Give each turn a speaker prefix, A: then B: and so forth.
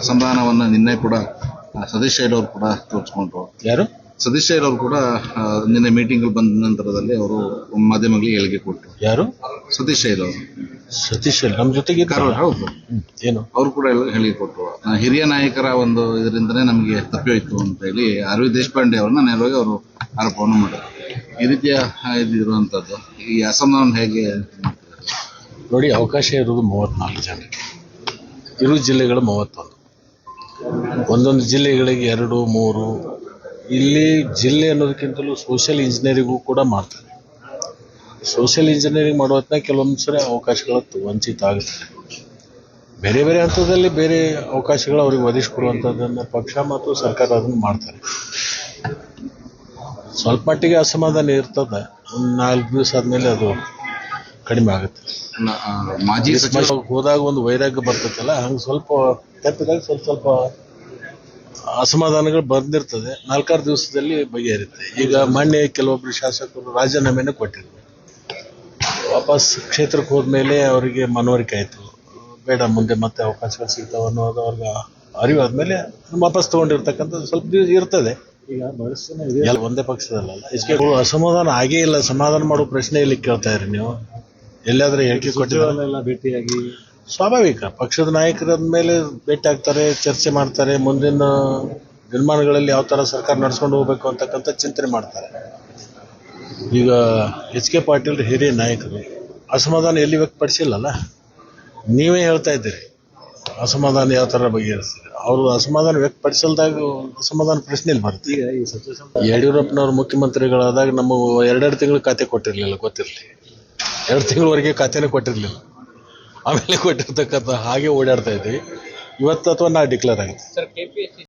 A: ಅಸಮಾಧಾನವನ್ನು ನಿನ್ನೆ ಕೂಡ ಸತೀಶ್ ಶೈಲ್ ಅವರು ಕೂಡ ತೋರಿಸ್ಕೊಂಡ್ರು.
B: ಯಾರು?
A: ಸತೀಶ್ ಶೈಲ್ ಅವರು ಕೂಡ ನಿನ್ನೆ ಮೀಟಿಂಗ್ ಬಂದ ನಂತರದಲ್ಲಿ ಅವರು ಮಾಧ್ಯಮಗಳಿಗೆ ಹೇಳಿಕೆ ಕೊಟ್ಟರು.
B: ಯಾರು?
A: ಸತೀಶ್ ಶೈಲ್ ಅವರು.
B: ಸತೀಶ್ ಶೈಲ್ ನಮ್ಮ ಜೊತೆಗೆ
A: ಹೌದು,
B: ಏನು
A: ಅವರು ಕೂಡ ಹೇಳಿಕೆ ಕೊಟ್ಟರು. ಹಿರಿಯ ನಾಯಕರ ಒಂದು ಇದರಿಂದನೇ ನಮಗೆ ತಪ್ಪೋಯ್ತು ಅಂತ ಹೇಳಿ ಅರವಿಂದ್ ದೇಶಪಾಂಡೆ ಅವ್ರನ್ನ ನೇರವಾಗಿ ಅವರು ಆರೋಪವನ್ನು ಮಾಡಿದ್ರು. ಈ ರೀತಿಯ ಇದಿರುವಂತದ್ದು ಈ ಅಸಮಾಧಾನ ಹೇಗೆ
B: ನೋಡಿ, ಅವಕಾಶ ಇರುವುದು 34 ಜನರಿಗೆ, ಇರು ಜಿಲ್ಲೆಗಳು 31, ಒಂದೊಂದು ಜಿಲ್ಲೆಗಳಿಗೆ 2, 3. ಇಲ್ಲಿ ಜಿಲ್ಲೆ ಅನ್ನೋದಕ್ಕಿಂತಲೂ ಸೋಷಿಯಲ್ ಇಂಜಿನಿಯರಿಂಗು ಕೂಡ ಮಾಡ್ತಾರೆ. ಸೋಷಿಯಲ್ ಇಂಜಿನಿಯರಿಂಗ್ ಮಾಡೋ ಹೊತ್ತಿನಾಗ ಕೆಲವೊಂದು ಸರಿ ಅವಕಾಶಗಳು ವಂಚಿತ ಆಗುತ್ತೆ. ಬೇರೆ ಬೇರೆ ಹಂತದಲ್ಲಿ ಬೇರೆ ಅವಕಾಶಗಳು ಅವ್ರಿಗೆ ಒದಗಿಸ್ಕೊಡುವಂಥದ್ದನ್ನು ಪಕ್ಷ ಮತ್ತು ಸರ್ಕಾರ ಅದನ್ನು ಮಾಡ್ತಾರೆ. ಸ್ವಲ್ಪ ಮಟ್ಟಿಗೆ ಅಸಮಾಧಾನ ಇರ್ತದೆ, ಒಂದು 4 ದಿವಸ ಆದಮೇಲೆ ಅದು ಕಡಿಮೆ ಆಗುತ್ತೆ.
A: ಮಾಜಿ ಸಚಿವ
B: ಹೋದಾಗ ಒಂದು ವೈರಾಗ್ಯ ಬರ್ತೈತಲ್ಲ, ಹಂಗೆ ಸ್ವಲ್ಪ ತಪ್ಪಿದಾಗ ಸ್ವಲ್ಪ ಅಸಮಾಧಾನಗಳು ಬಂದಿರ್ತದೆ. 4-6 ದಿವಸದಲ್ಲಿ ಬಗೆಹರಿಯುತ್ತೆ. ಈಗ ಮೊನ್ನೆ ಕೆಲವೊಬ್ಬರು ಶಾಸಕರು ರಾಜೀನಾಮೆಯನ್ನು ಕೊಟ್ಟಿದ್ರು. ವಾಪಸ್ ಕ್ಷೇತ್ರಕ್ಕೆ ಹೋದ್ಮೇಲೆ ಅವರಿಗೆ ಮನವರಿಕೆ ಆಯಿತು, ಬೇಡ ಮುಂದೆ ಮತ್ತೆ ಅವಕಾಶಗಳು ಸಿಗ್ತಾವೆ ಅನ್ನೋದು ಅವ್ರಿಗೆ ಅರಿವಾದ್ಮೇಲೆ ವಾಪಸ್ ತಗೊಂಡಿರ್ತಕ್ಕಂಥದ್ದು ಸ್ವಲ್ಪ ದಿವಸ ಇರ್ತದೆ. ಈಗ ಎಲ್ಲ ಒಂದೇ ಪಕ್ಷದಲ್ಲ, ಅಸಮಾಧಾನ ಆಗೇ ಇಲ್ಲ. ಸಮಾಧಾನ ಮಾಡೋ ಪ್ರಶ್ನೆ ಇಲ್ಲಿ ಕೇಳ್ತಾ ಇರಿ ನೀವು. ಎಲ್ಲಾದ್ರೂ ಹೇಳಿಕೆ ಕೊಟ್ಟಿಲ್ಲ, ಭೇಟಿಯಾಗಿ ಸ್ವಾಭಾವಿಕ ಪಕ್ಷದ ನಾಯಕರ ಮೇಲೆ ಭೇಟಿ ಆಗ್ತಾರೆ, ಚರ್ಚೆ ಮಾಡ್ತಾರೆ, ಮುಂದಿನ ನಿರ್ಮಾಣಗಳಲ್ಲಿ ಯಾವ ಥರ ಸರ್ಕಾರ ನಡೆಸ್ಕೊಂಡು ಹೋಗ್ಬೇಕು ಅಂತಕ್ಕಂಥ ಚಿಂತನೆ ಮಾಡ್ತಾರೆ. ಈಗ HK ಪಾಟೀಲ್ ಹಿರಿಯ ನಾಯಕರು ಅಸಮಾಧಾನ ಎಲ್ಲಿ ವ್ಯಕ್ತಪಡಿಸಿಲ್ಲಲ್ಲ, ನೀವೇ ಹೇಳ್ತಾ ಇದ್ದೀರಿ ಅಸಮಾಧಾನ ಯಾವ ಥರ ಬಗೆಹರಿಸ್ತೀರಿ. ಅವರು ಅಸಮಾಧಾನ ವ್ಯಕ್ತಪಡಿಸಲ್ದಾಗ ಅಸಮಾಧಾನ ಪ್ರಶ್ನೆಯಲ್ಲಿ ಬರುತ್ತೆ. ಈಗ ಈ ಯಡಿಯೂರಪ್ಪನವ್ರು ಮುಖ್ಯಮಂತ್ರಿಗಳಾದಾಗ ನಮ್ಮ 2 ತಿಂಗಳು ಖಾತೆ ಕೊಟ್ಟಿರಲಿಲ್ಲ, ಗೊತ್ತಿರಲಿ, 2 ತಿಂಗಳವರೆಗೆ ಖಾತೆನೇ ಕೊಟ್ಟಿರಲಿಲ್ಲ. ಆಮೇಲೆ ಕೊಟ್ಟಿರ್ತಕ್ಕಂಥ ಹಾಗೆ ಓಡಾಡ್ತಾ ಇದ್ವಿ. ಇವತ್ತು ಅಥವಾ ನಾಳೆ ಡಿಕ್ಲೇರ್ ಆಗುತ್ತೆ.